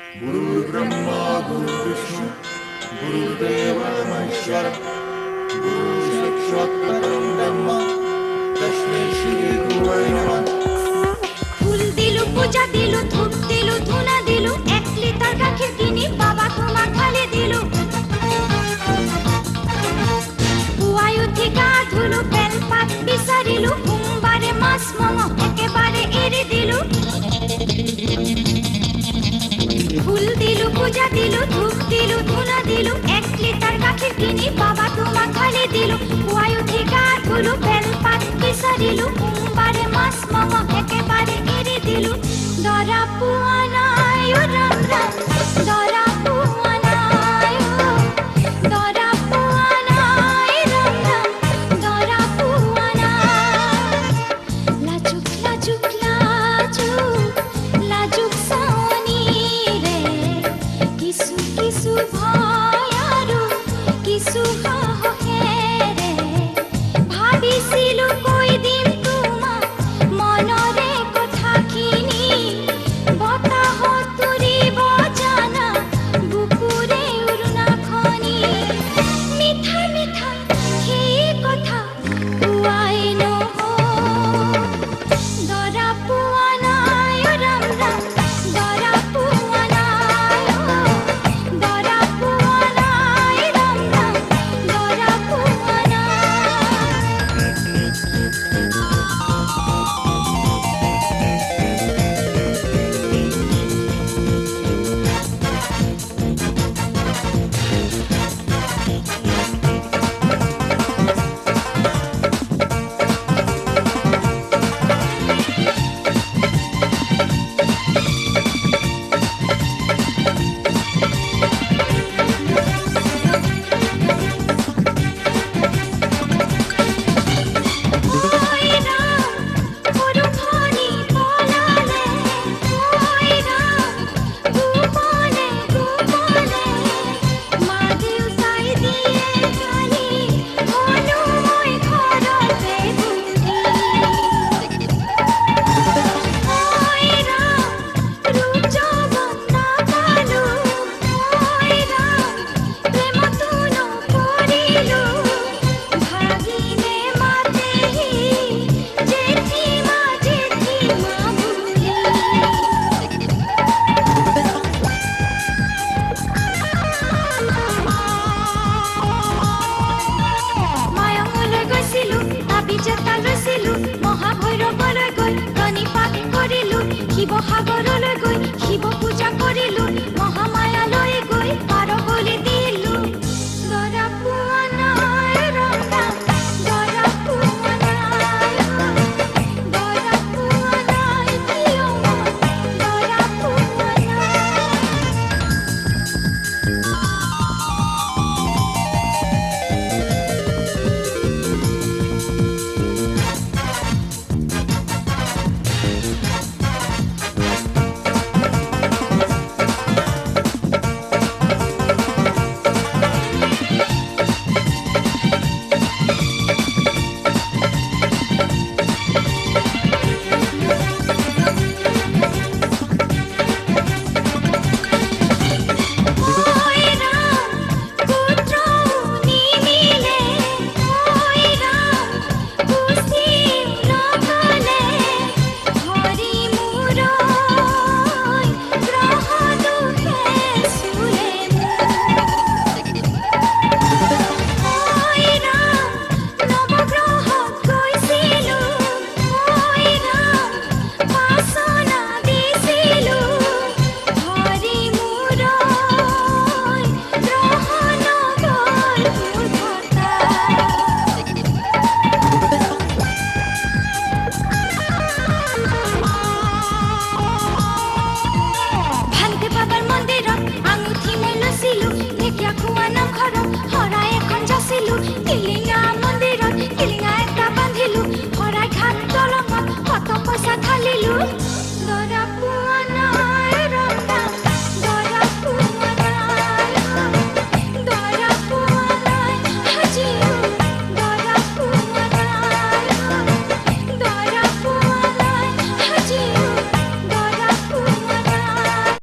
गुरुर्ब्रह्मा गुरुर्विष्णु गुरुर्देव महेश्वर गुरु साक्षात् परं ब्रह्म तस्मै श्री गुरवे नमः। ফুল দিলু পূজা দিলু ধূপ দিলু ধুনা দিলু 1 লিটার গাখীর কিনি বাবা তোমা খালি দিলু পুয়াই উঠি গা ধুলু বেলপাত বিচাৰিলু সোমবাৰে মাছ মঙহ একেবাৰে এৰি দিলু ফুল দিলু পূজা দিলু ধূপ দিলু ধুনা দিলু 1 লিটার গাখীর কিনি বাবা তোমা খালি দিলু পুয়াই উঠি গা ধুলু বেলপাত বিচাৰিলু সোমবাৰে মাছ মঙহ একেবাৰে এৰি দিলু দৰা পুৱানা